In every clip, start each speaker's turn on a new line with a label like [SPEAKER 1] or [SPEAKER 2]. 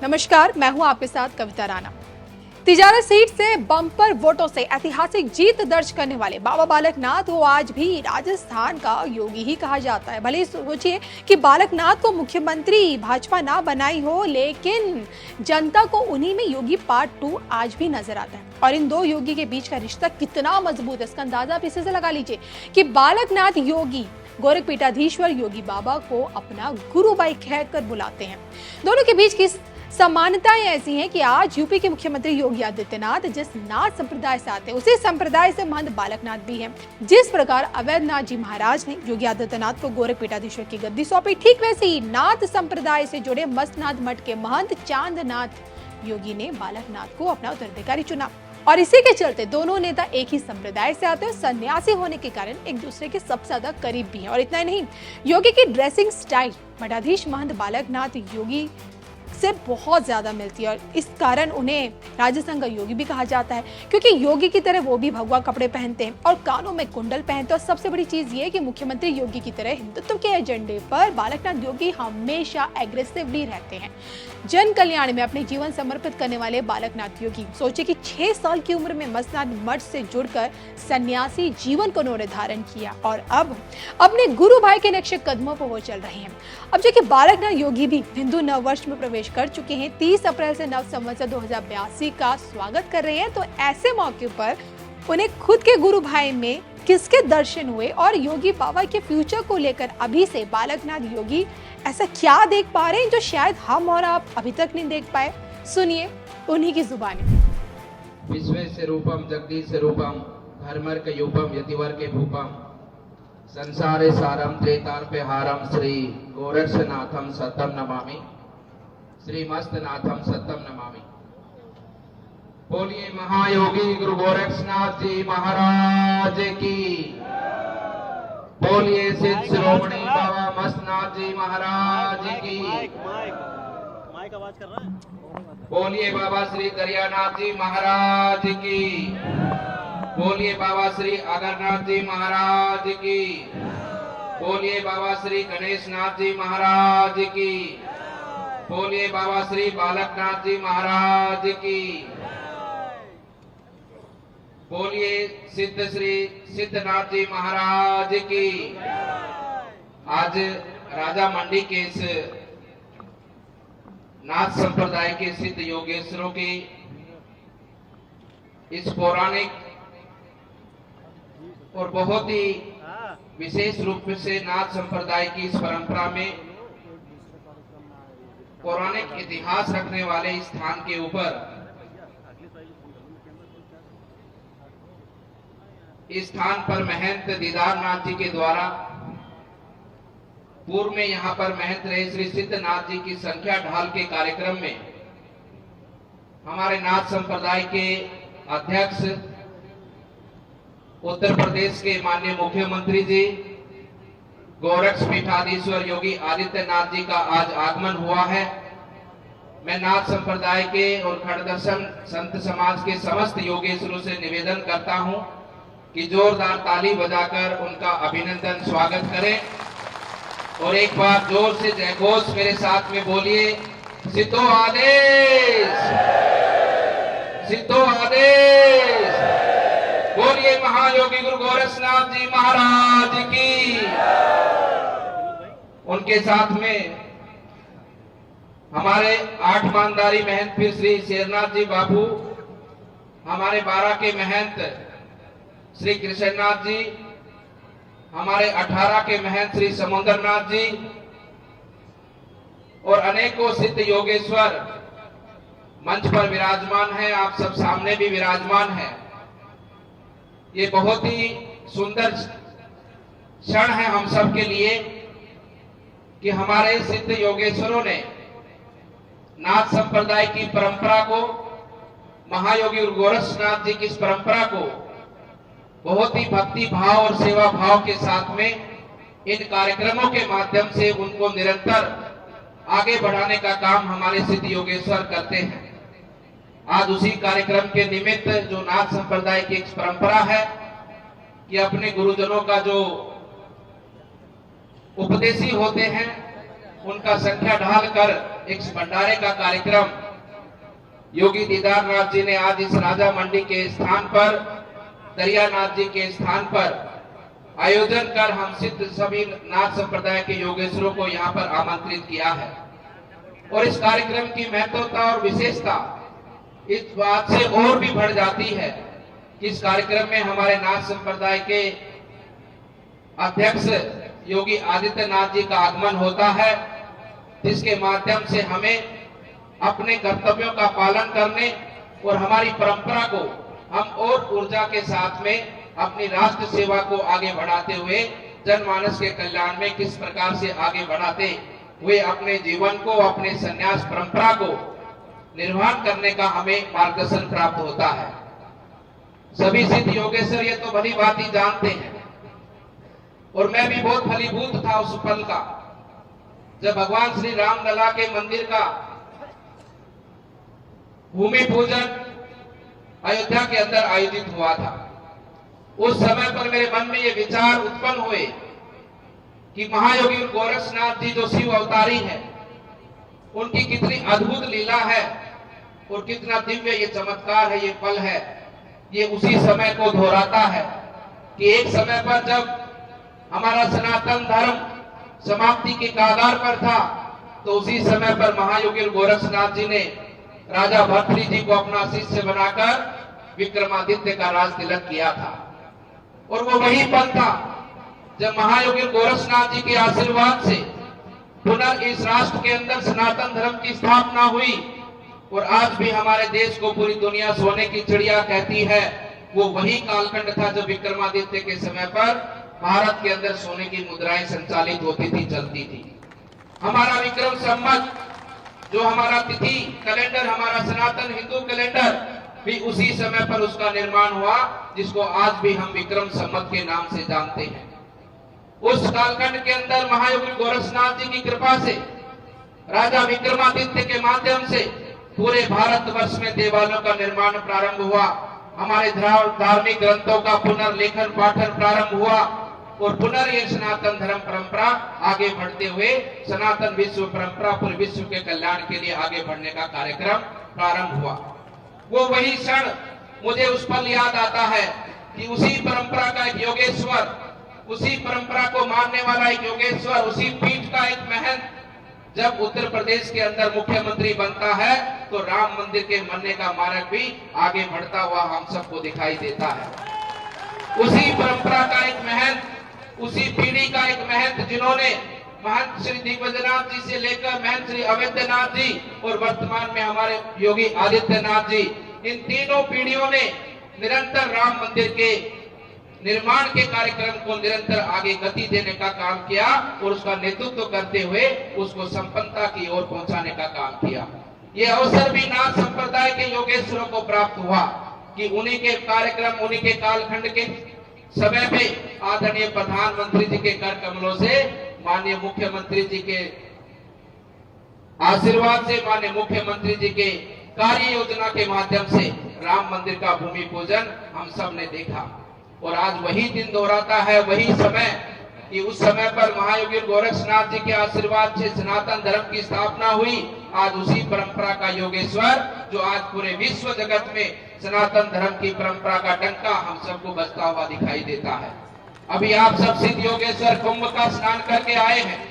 [SPEAKER 1] नमस्कार, मैं हूं आपके साथ कविता राणा। तिजारा सीट से बम्पर वोटों से ऐतिहासिक जीत दर्ज करने वाले बाबा बालकनाथ को आज भी राजस्थान का योगी ही कहा जाता है। भले ही सोचिए कि बालकनाथ को मुख्यमंत्री भाजपा ना बनाई हो, लेकिन जनता को उन्हीं में योगी पार्ट 2 आज भी नजर आता है। और इन दो योगी के बीच का रिश्ता कितना मजबूत है, इसका अंदाजा आप इसी से लगा लीजिए कि बालकनाथ योगी गोरख पीठाधीश्वर योगी बाबा को अपना गुरु भाई कहकर बुलाते हैं। दोनों के बीच की समानताएं ऐसी हैं कि आज यूपी के मुख्यमंत्री योगी आदित्यनाथ जिस नाथ संप्रदाय से आते हैं, उसी संप्रदाय से महंत बालकनाथ भी हैं। जिस प्रकार अवैधनाथ जी महाराज ने योगी आदित्यनाथ को गोरख पीठाधीश्वर की गद्दी सौंपी, ठीक वैसे ही नाथ संप्रदाय से जुड़े मस्तनाथ मठ के महंत चांदनाथ योगी ने बालकनाथ को अपना उत्तराधिकारी चुना। और इसी के चलते दोनों नेता एक ही संप्रदाय से आते हैं। सन्यासी होने के कारण एक दूसरे के सबसे ज्यादा करीब भी हैं। और इतना ही नहीं, योगी की ड्रेसिंग स्टाइल मठाधीश महंत बालकनाथ योगी से बहुत ज्यादा मिलती है और इस कारण उन्हें राजस्थान का योगी भी कहा जाता है, क्योंकि योगी की तरह वो भी भगवा कपड़े पहनते हैं और कानों में कुंडल पहनते हैं। और सबसे बड़ी चीज ये है कि मुख्यमंत्री योगी की तरह हिंदुत्व के एजेंडे पर बालकनाथ योगी हमेशा एग्रेसिवली रहते हैं। जन कल्याण में अपने जीवन समर्पित करने वाले बालकनाथ योगी सोचे कि 6 साल की उम्र में मस्तनाथ मठ से जुड़कर सन्यासी जीवन को उन्होंने धारण किया और अब अपने गुरु भाई के नक्शे कदमों पर वो चल रहे हैं। अब जो कि बालकनाथ योगी भी हिंदू नववर्ष में प्रवेश कर चुके हैं, 30 अप्रैल से नव संवत्सर 2082 का स्वागत कर रहे हैं। तो ऐसे मौके पर उन्हें खुद के गुरु भाई में किसके दर्शन हुए और योगी बाबा के फ्यूचर को लेकर अभी से बालकनाथ योगी ऐसा क्या देख पा रहे हैं जो शायद हम और आप अभी तक नहीं देख पाए। सुनिए उन्हीं की जुबानी।
[SPEAKER 2] विश्वेश रूपम जगदीश रूपम धर्मर्क यूपम यतिवर्ग भूपम संसारे सारम त्रेतार्पे हारम श्री गोरक्षनाथम सत्यम नमामि श्री मस्तनाथम सत्यम नमामि। बोलिए महायोगी गुरु गोरक्षनाथ जी महाराज की। बोलिए सिद्ध श्रोमणी बाबा मस्तनाथ जी महाराज की।
[SPEAKER 3] माइक आवाज कर रहा है।
[SPEAKER 2] बोलिए बाबा श्री दरियानाथ जी महाराज की। बोलिए बाबा श्री अगरनाथ जी महाराज की। बोलिए बाबा श्री गणेश नाथ जी महाराज की। बोलिए बाबा श्री बालकनाथ जी महाराज की। बोलिए सिद्ध श्री सिद्धनाथ जी महाराज की। आज राजा मंडी के इस नाथ संप्रदाय के सिद्ध योगेश्वरों की इस पौराणिक और बहुत ही विशेष रूप से नाथ संप्रदाय की इस परंपरा में पौराणिक इतिहास रखने वाले इस स्थान के ऊपर इस स्थान पर महंत दीदारनाथ जी के द्वारा पूर्व में यहाँ पर महंत रहे श्री सिद्धनाथ जी की संख्या ढाल के कार्यक्रम में हमारे नाथ संप्रदाय के अध्यक्ष उत्तर प्रदेश के माननीय मुख्यमंत्री जी गोरक्ष पीठाधीश्वर योगी आदित्यनाथ जी का आज आगमन हुआ है। मैं नाथ संप्रदाय के और खड़दर्शन संत समाज के समस्त योगेश्वरों से निवेदन करता हूं कि जोरदार ताली बजाकर उनका अभिनंदन स्वागत करें और एक बार जोर से जयघोष मेरे साथ में बोलिए, सिद्धो आदेश, सिद्धो आदेश। बोलिए महायोगी गुरु गोरक्षनाथ जी महाराज की। उनके साथ में हमारे 8 मानदारी महंत फिर श्री शेरनाथ जी बाबू, हमारे 12 के महंत श्री कृष्णनाथ जी, हमारे 18 के महंत श्री समुद्रनाथ जी और अनेकों सिद्ध योगेश्वर मंच पर विराजमान हैं। आप सब सामने भी विराजमान हैं। ये बहुत ही सुंदर क्षण है हम सब के लिए कि हमारे सिद्ध योगेश्वरों ने नाथ संप्रदाय की परंपरा को, महायोगी गोरक्षनाथ जी की इस परंपरा को बहुत ही भक्ति भाव और सेवा भाव के साथ में इन कार्यक्रमों के माध्यम से उनको निरंतर आगे बढ़ाने का काम हमारे सिद्ध योगेश्वर करते हैं। आज उसी कार्यक्रम के निमित्त जो नाथ संप्रदाय की एक परंपरा है कि अपने गुरुजनों का जो उपदेशी होते हैं उनका संख्या ढाल कर एक भंडारे का कार्यक्रम योगी दीदारनाथ जी ने आज इस राजा मंडी के स्थान पर, दरियानाथ जी के स्थान पर आयोजन कर हम सिद्ध सभी नाथ संप्रदाय के योगेश्वरों को यहाँ पर आमंत्रित किया है। और इस कार्यक्रम की महत्वता और विशेषता इस बात से और भी बढ़ जाती है कि इस कार्यक्रम में हमारे नाथ संप्रदाय के अध्यक्ष योगी आदित्यनाथ जी का आगमन होता है, जिसके माध्यम से हमें अपने कर्तव्यों का पालन करने और हमारी परंपरा को हम और ऊर्जा के साथ में अपनी राष्ट्र सेवा को आगे बढ़ाते हुए जनमानस के कल्याण में किस प्रकार से आगे बढ़ाते हुए अपने जीवन को, अपने संन्यास परंपरा को निर्वहन करने का हमें मार्गदर्शन प्राप्त होता है। सभी सिद्ध योगेश्वर ये तो भली बात ही जानते हैं, और मैं भी बहुत फलीभूत था उस पल का जब भगवान श्री राम लला के मंदिर का भूमि पूजन अयोध्या के अंदर आयोजित हुआ था। उस समय पर मेरे मन में ये विचार उत्पन्न हुए कि महायोगी गोरक्षनाथ जी जो शिव अवतारी है, उनकी कितनी अद्भुत लीला है और कितना दिव्य ये चमत्कार है, ये पल है। ये उसी समय को दोहराता है कि एक समय पर जब हमारा सनातन धर्म समाप्ति के कगार पर था, तो उसी समय पर महायोगी गोरक्षनाथ जी ने राजा भर्तृहरि जी को अपना शिष्य बनाकर विक्रमादित्य का राज तिलक किया था। और वो वही पल था जब महायोगी गोरक्षनाथ जी के आशीर्वाद से पुनः इस राष्ट्र के अंदर सनातन धर्म की स्थापना हुई। और आज भी हमारे देश को पूरी दुनिया सोने की चिड़िया कहती है। वो वही कालखंड था जब विक्रमादित्य के समय पर भारत के अंदर सोने की मुद्राएं संचालित होती थी, चलती थी। हमारा विक्रम संवत जो हमारा तिथि कैलेंडर, हमारा सनातन हिंदू कैलेंडर भी उसी समय पर उसका निर्माण हुआ, जिसको आज भी हम विक्रम संवत के नाम से जानते हैं। उस कालखंड के अंदर महायोगी गोरक्षनाथ जी की कृपा से राजा विक्रमादित्य के माध्यम से पूरे भारतवर्ष में देवालयों का निर्माण प्रारंभ हुआ। हमारे धार्मिक ग्रंथों का पुनर्लेखन पाठन प्रारंभ हुआ और पुनः ये सनातन धर्म परंपरा आगे बढ़ते हुए सनातन विश्व परंपरा पूरे विश्व के कल्याण के लिए आगे बढ़ने का कार्यक्रम प्रारंभ हुआ। वो वही क्षण मुझे उस पल याद आता है कि उसी परंपरा का एक योगेश्वर, उसी परंपरा को मानने वाला एक योगेश्वर, उसी पीठ का एक महंत जब उत्तर प्रदेश के अंदर मुख्यमंत्री बनता है, तो राम मंदिर के बनने का मार्ग भी आगे बढ़ता हुआ हम सबको दिखाई देता है। उसी परंपरा का एक महंत, उसी पीढ़ी का एक महंत, जिन्होंने महंत श्री दिग्विजयनाथ जी से लेकर महंत श्री अवैधनाथ जी और वर्तमान में हमारे योगी आदित्यनाथ जी, इन तीनों पीढ़ियों ने निरंतर राम मंदिर के निर्माण के कार्यक्रम को निरंतर आगे गति देने का काम किया और उसका नेतृत्व करते हुए उसको संपन्नता की ओर पहुंचाने का काम किया। ये अवसर भी नाथ संप्रदाय के योगेश्वरों को प्राप्त हुआ कि उन्हीं के कार्यक्रम, उन्हीं के कालखंड के समय पे आदरणीय प्रधानमंत्री जी के कर कमलों से, माननीय मुख्यमंत्री जी के आशीर्वाद से, माननीय मुख्यमंत्री जी के कार्य योजना के माध्यम से राम मंदिर का भूमि पूजन हम सब ने देखा। और आज वही दिन दोहराता है, वही समय कि उस समय पर महायोगी गोरक्षनाथ जी के आशीर्वाद से सनातन धर्म की स्थापना हुई। आज उसी परंपरा का योगेश्वर जो आज पूरे विश्व जगत में सनातन धर्म की परंपरा का डंका हम सबको बजता हुआ दिखाई देता है। अभी आप सब सिद्ध योगेश्वर कुंभ का स्नान करके आए हैं।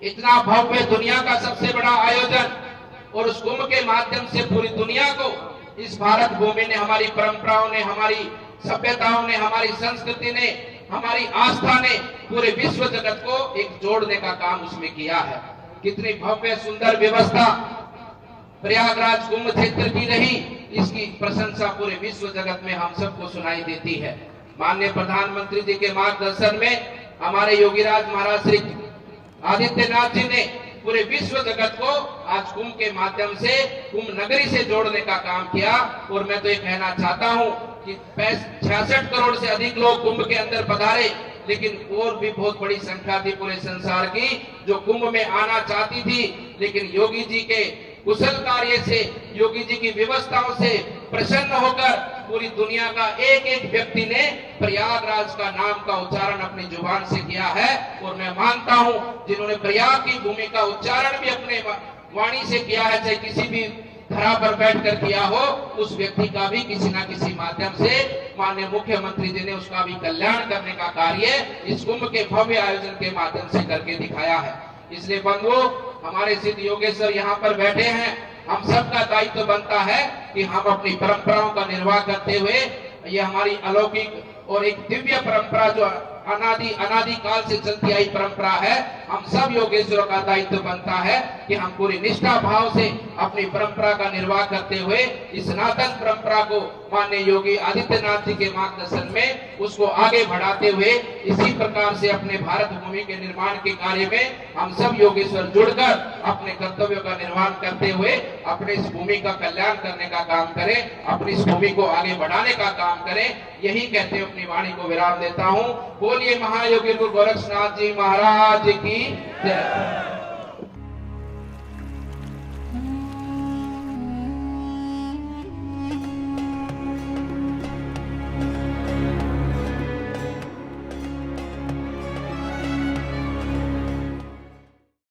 [SPEAKER 2] इतना भव्य, दुनिया का सबसे बड़ा आयोजन, और उस कुंभ के माध्यम से पूरी दुनिया को इस भारत भूमि ने, हमारी परंपराओं ने, हमारी सभ्यताओं ने, हमारी संस्कृति ने, हमारी आस्था ने पूरे विश्व जगत को एक जोड़ने का काम उसमें किया है। कितनी भव्य सुंदर व्यवस्था प्रयागराज कुंभ क्षेत्र की रही, इसकी प्रशंसा पूरे विश्व जगत में हम सबको सुनाई देती है। माननीय प्रधानमंत्री जी के मार्गदर्शन में हमारे योगीराज महाराज श्री आदित्यनाथ जी ने पूरे विश्व जगत को आज कुंभ के माध्यम से, कुंभ नगरी से जोड़ने का काम किया। और मैं तो ये कहना चाहता हूँ कि 66 करोड़ से अधिक लोग कुंभ के अंदर पधारे, लेकिन और भी बहुत बड़ी संख्या थी पूरे संसार की जो कुंभ में आना चाहती थी, लेकिन योगी जी के कुशल कार्य से, योगी जी की व्यवस्थाओं से प्रसन्न होकर पूरी दुनिया का एक एक व्यक्ति ने प्रयागराज का नाम का उच्चारण अपनी जुबान से किया है। और मैं मानता हूं जिन्होंने प्रयाग की भूमि का उच्चारण भी अपने वाणी से किया है, चाहे किसी भी धरा पर बैठकर किया हो, उस व्यक्ति का भी किसी न किसी माध्यम से माननीय मुख्यमंत्री जी ने उसका भी कल्याण करने का कार्य इस कुंभ के भव्य आयोजन के माध्यम से करके दिखाया है। इसलिए बंधुओं, हमारे सिद्ध योगेश्वर यहाँ पर बैठे हैं, हम सबका दायित्व बनता है कि हम अपनी परंपराओं का निर्वाह करते हुए, ये हमारी अलौकिक और एक दिव्य परंपरा जो अनादि काल से चलती आई परंपरा है, हम सब योगेश्वरों का दायित्व बनता है कि हम पूरी निष्ठा भाव से अपनी परंपरा का निर्वाह करते हुए इस सनातन परंपरा को माननीय योगी आदित्यनाथ जी के मार्गदर्शन में उसको आगे बढ़ाते हुए इसी प्रकार से अपने भारत भूमि के निर्माण के कार्य में हम सब योगेश्वर जुड़कर अपने कर्तव्यों का निर्वहन करते हुए अपने इस भूमि का कल्याण करने का काम करें, अपनी इस भूमि को आगे बढ़ाने का काम करें। यही कहते हुए अपनी वाणी को विराम देता हूँ। बोलिए महायोगी गुरु गोरक्षनाथ जी महाराज की जय।